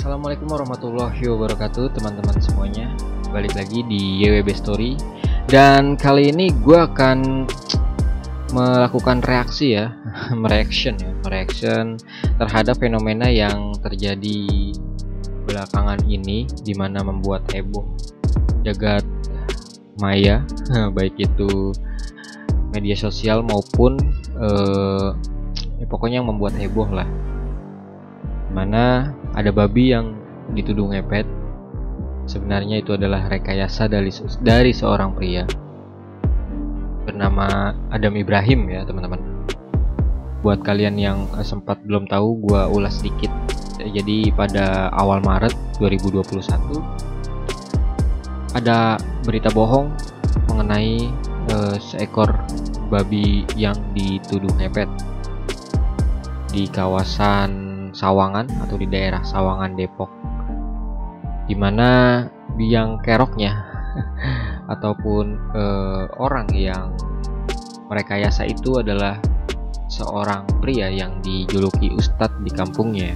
Assalamualaikum warahmatullahi wabarakatuh teman-teman semuanya. Balik lagi di YWB Story. Dan kali ini gue akan melakukan reaksi ya mereaction terhadap fenomena yang terjadi belakangan ini, dimana membuat heboh jagat maya baik itu media sosial maupun pokoknya yang membuat heboh lah, mana ada babi yang dituduh ngepet. Sebenarnya itu adalah rekayasa dari seorang pria bernama Adam Ibrahim ya teman-teman. Buat kalian yang sempat belum tahu, gua ulas sedikit. Jadi pada awal Maret 2021 ada berita bohong mengenai seekor babi yang dituduh ngepet di kawasan Sawangan atau di daerah Sawangan, Depok, dimana biang keroknya ataupun orang yang merekayasa itu adalah seorang pria yang dijuluki Ustadz di kampungnya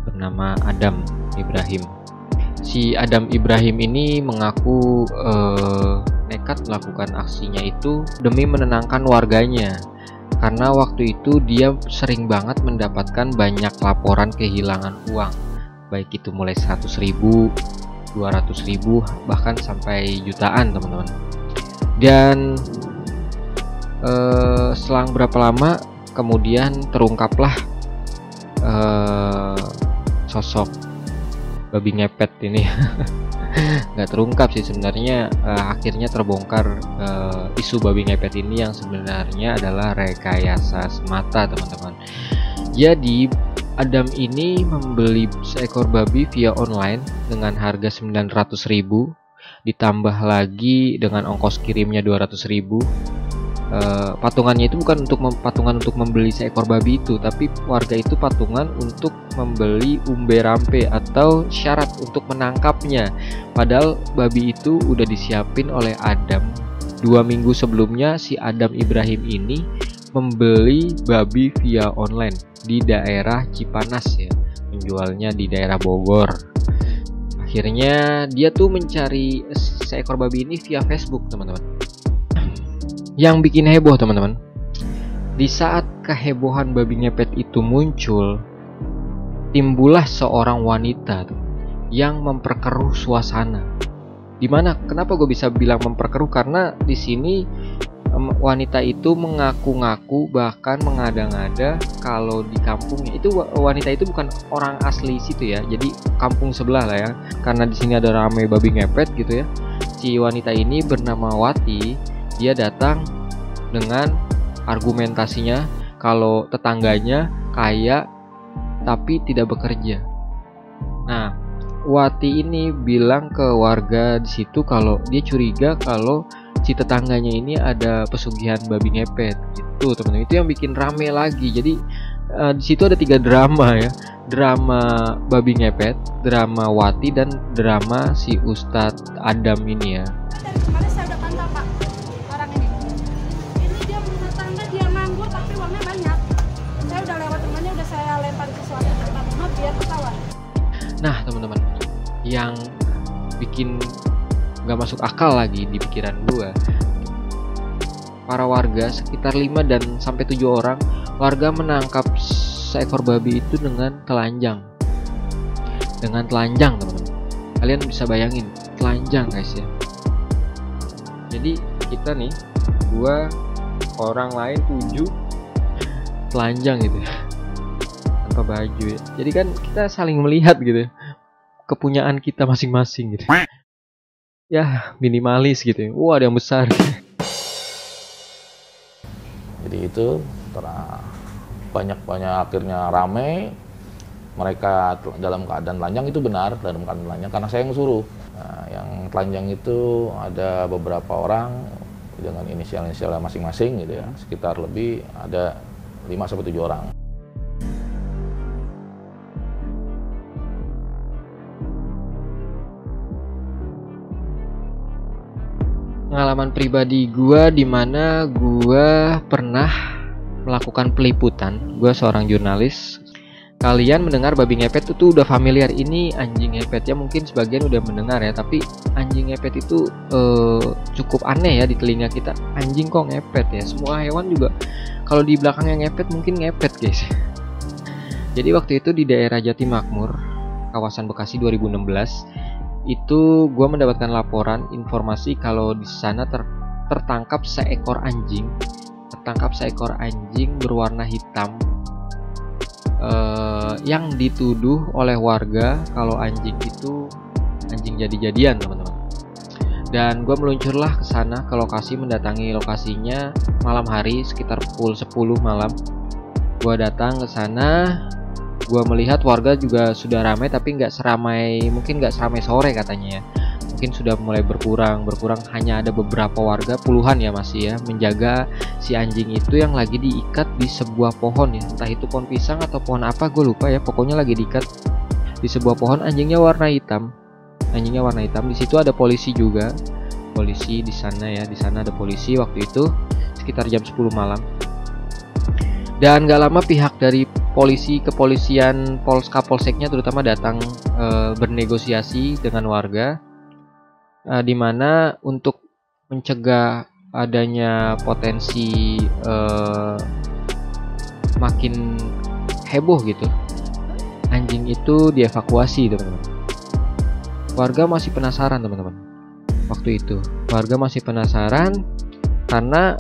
bernama Adam Ibrahim. Si Adam Ibrahim ini mengaku nekat melakukan aksinya itu demi menenangkan warganya, karena waktu itu dia sering banget mendapatkan banyak laporan kehilangan uang, baik itu mulai 100.000, 200.000, bahkan sampai jutaan teman-teman. Dan selang berapa lama kemudian terungkaplah sosok babi ngepet ini. Nggak terungkap sih sebenarnya, akhirnya terbongkar isu babi ngepet ini yang sebenarnya adalah rekayasa semata teman-teman. Jadi Adam ini membeli seekor babi via online dengan harga 900.000, ditambah lagi dengan ongkos kirimnya 200.000. Patungannya itu bukan untuk patungan untuk membeli seekor babi itu, tapi warga itu patungan untuk membeli umbe rampe atau syarat untuk menangkapnya. Padahal babi itu udah disiapin oleh Adam 2 minggu sebelumnya. Si Adam Ibrahim ini membeli babi via online di daerah Cipanas ya, menjualnya di daerah Bogor. Akhirnya dia tuh mencari seekor babi ini via Facebook teman-teman. Yang bikin heboh teman-teman, di saat kehebohan babi ngepet itu muncul, timbullah seorang wanita yang memperkeruh suasana. Dimana kenapa gue bisa bilang memperkeruh? Karena di sini wanita itu mengaku-ngaku, bahkan mengada-ngada kalau di kampungnya itu wanita itu bukan orang asli situ ya, jadi kampung sebelah lah ya. Karena di sini ada ramai babi ngepet gitu ya. Si wanita ini bernama Wati. Dia datang dengan argumentasinya kalau tetangganya kaya tapi tidak bekerja. Nah, Wati ini bilang ke warga di situ kalau dia curiga kalau si tetangganya ini ada pesugihan babi ngepet gitu teman-teman. Itu yang bikin rame lagi. Jadi di situ ada 3 drama ya, drama babi ngepet, drama Wati, dan drama si Ustadz Adam ini ya. Dari kemarin saya udah pantau Pak, orang ini dia tetangga, dia nganggur tapi uangnya banyak. Saya udah lewat rumahnya, udah saya lempar sesuatu ke depan rumah biar ketahuan. Nah teman-teman, yang bikin nggak masuk akal lagi di pikiran gua, para warga sekitar 5 dan sampai 7 orang warga menangkap seekor babi itu dengan telanjang. Dengan telanjang teman-teman, kalian bisa bayangin telanjang guys ya. Jadi kita nih, gua, orang lain 7 telanjang gitu ya, tanpa baju ya. Jadi kan kita saling melihat gitu ya, kepunyaan kita masing-masing gitu ya, minimalis gitu ya. Wah, ada yang besar. Jadi itu banyak akhirnya rame. Mereka dalam keadaan telanjang, itu benar dalam keadaan telanjang karena saya yang suruh. Nah, yang telanjang itu ada beberapa orang dengan inisial masing-masing gitu ya, sekitar lebih ada 5-7 orang. Pengalaman pribadi gua, dimana gua pernah melakukan peliputan. Gua seorang jurnalis kalian mendengar babi ngepet itu udah familiar. Ini anjing ngepet ya, mungkin sebagian udah mendengar ya, tapi anjing ngepet itu cukup aneh ya di telinga kita. Anjing kok ngepet ya? Semua hewan juga kalau di belakangnya ngepet mungkin ngepet guys. Jadi waktu itu di daerah Jatimakmur, kawasan Bekasi 2016, itu gue mendapatkan laporan informasi kalau di sana tertangkap seekor anjing berwarna hitam yang dituduh oleh warga kalau anjing itu anjing jadi-jadian teman-teman. Dan gue meluncurlah ke sana, ke lokasi, mendatangi lokasinya malam hari sekitar pukul 10 malam. Gue datang ke sana. Gua melihat warga juga sudah ramai, tapi mungkin nggak seramai sore katanya ya. Mungkin sudah mulai berkurang. Hanya ada beberapa warga, puluhan ya masih ya, menjaga si anjing itu yang lagi diikat di sebuah pohon ya. Entah itu pohon pisang atau pohon apa, gue lupa ya. Pokoknya lagi diikat di sebuah pohon. Anjingnya warna hitam. Di situ ada polisi juga. Polisi di sana ya. Di sana ada polisi waktu itu sekitar jam 10 malam. Dan gak lama pihak dari kepolisian Kapolseknya terutama datang bernegosiasi dengan warga, dimana untuk mencegah adanya potensi makin heboh gitu, anjing itu dievakuasi teman-teman. Warga masih penasaran teman-teman. Waktu itu warga masih penasaran karena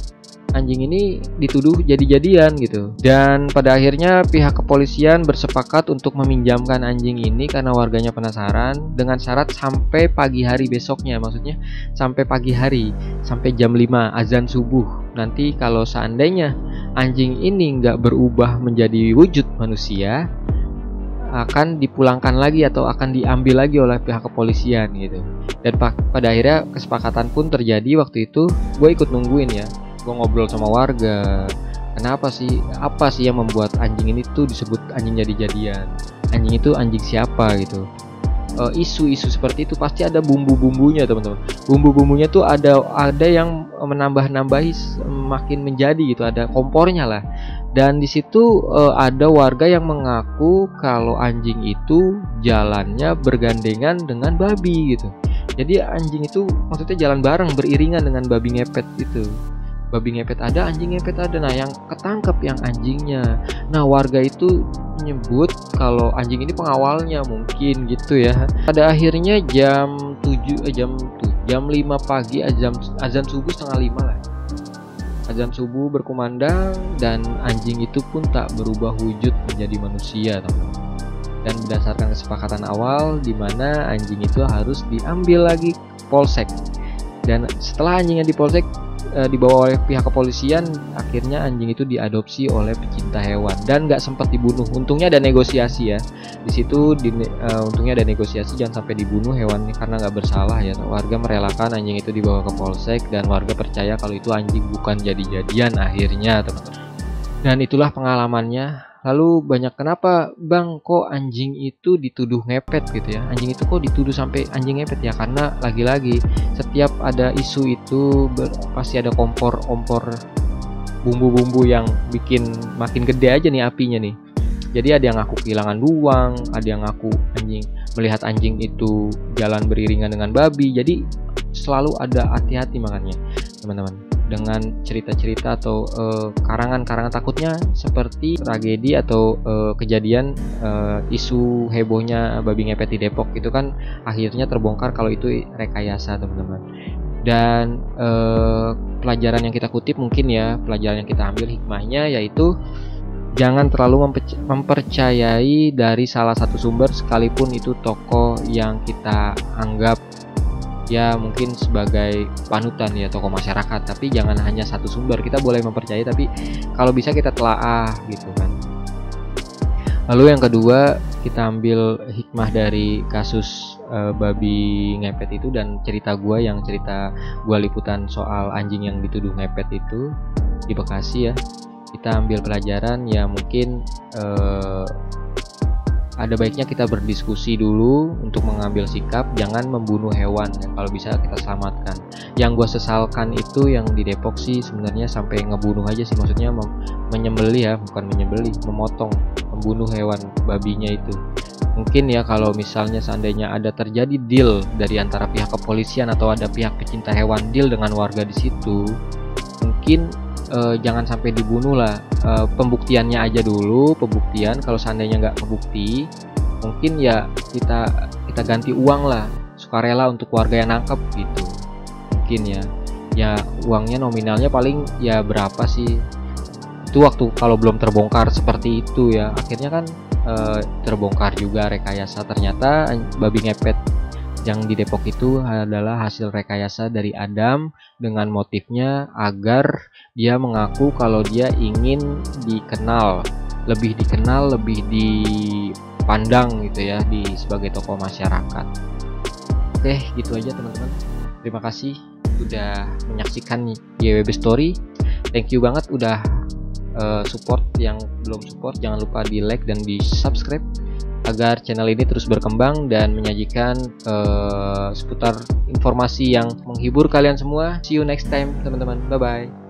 anjing ini dituduh jadi-jadian gitu. Dan pada akhirnya pihak kepolisian bersepakat untuk meminjamkan anjing ini karena warganya penasaran, dengan syarat sampai pagi hari besoknya. Maksudnya sampai pagi hari, sampai jam 5 azan subuh. Nanti kalau seandainya anjing ini nggak berubah menjadi wujud manusia, akan dipulangkan lagi atau akan diambil lagi oleh pihak kepolisian gitu. Dan pada akhirnya kesepakatan pun terjadi. Waktu itu gue ikut nungguin ya. Gue ngobrol sama warga, apa sih yang membuat anjing ini tuh disebut anjing jadi-jadian, anjing itu anjing siapa gitu. Isu-isu seperti itu pasti ada bumbu-bumbunya teman-teman. Bumbu-bumbunya tuh ada yang menambah-nambahi makin menjadi gitu, ada kompornya lah. Dan di situ ada warga yang mengaku kalau anjing itu jalannya bergandengan dengan babi gitu. Jadi anjing itu maksudnya jalan bareng, beriringan dengan babi ngepet itu. Babi ngepet ada, anjing ngepet ada. Nah, yang ketangkep yang anjingnya. Nah, warga itu menyebut kalau anjing ini pengawalnya mungkin gitu ya. Pada akhirnya jam 5 pagi, azan subuh setengah 5 lah. Azan subuh berkumandang dan anjing itu pun tak berubah wujud menjadi manusia, teman-teman. Dan berdasarkan kesepakatan awal di mana anjing itu harus diambil lagi polsek. Dan setelah anjingnya di polsek dibawa oleh pihak kepolisian, akhirnya anjing itu diadopsi oleh pecinta hewan dan nggak sempat dibunuh. Untungnya ada negosiasi ya di situ. Untungnya ada negosiasi, jangan sampai dibunuh hewannya karena nggak bersalah ya. Warga merelakan anjing itu dibawa ke polsek dan warga percaya kalau itu anjing bukan jadi-jadian akhirnya teman-teman. Dan itulah pengalamannya. Lalu banyak, kenapa bang kok anjing itu dituduh ngepet gitu ya, anjing itu kok dituduh sampai anjing ngepet ya? Karena lagi-lagi setiap ada isu itu pasti ada kompor bumbu-bumbu yang bikin makin gede aja nih apinya nih. Jadi ada yang ngaku kehilangan luang, ada yang ngaku melihat anjing itu jalan beriringan dengan babi. Jadi selalu ada hati-hati makanya teman-teman dengan cerita-cerita atau karangan-karangan takutnya seperti tragedi atau kejadian isu hebohnya babi ngepet di Depok itu kan akhirnya terbongkar kalau itu rekayasa teman-teman. Dan pelajaran yang kita kutip mungkin ya, pelajaran yang kita ambil hikmahnya yaitu jangan terlalu mempercayai dari salah satu sumber sekalipun itu tokoh yang kita anggap ya mungkin sebagai panutan ya, tokoh masyarakat, tapi jangan hanya satu sumber. Kita boleh mempercayai tapi kalau bisa kita telaah gitu kan. Lalu yang kedua, kita ambil hikmah dari kasus babi ngepet itu dan cerita gua liputan soal anjing yang dituduh ngepet itu di Bekasi ya. Kita ambil pelajaran ya, mungkin ada baiknya kita berdiskusi dulu untuk mengambil sikap, jangan membunuh hewan ya. Kalau bisa kita selamatkan. Yang gue sesalkan itu yang di Depok sih sebenarnya sampai ngebunuh aja sih, maksudnya menyembelih ya, bukan menyembelih, memotong membunuh hewan babinya itu. Mungkin ya kalau misalnya seandainya ada terjadi deal dari antara pihak kepolisian atau ada pihak pecinta hewan deal dengan warga di situ, mungkin jangan sampai dibunuh lah. Pembuktiannya aja dulu, pembuktian. Kalau seandainya nggak kebukti, mungkin ya kita ganti uang lah, sukarela untuk warga yang nangkep gitu. Mungkin ya uangnya nominalnya paling ya berapa sih, itu waktu kalau belum terbongkar seperti itu ya. Akhirnya kan terbongkar juga rekayasa, ternyata babi ngepet yang di Depok itu adalah hasil rekayasa dari Adam dengan motifnya agar dia mengaku kalau dia ingin dikenal, lebih dipandang gitu ya sebagai tokoh masyarakat. Oke, gitu aja teman-teman. Terima kasih udah menyaksikan YWB Story. Thank you banget udah support. Yang belum support jangan lupa di like dan di subscribe agar channel ini terus berkembang dan menyajikan seputar informasi yang menghibur kalian semua. See you next time teman-teman, bye bye.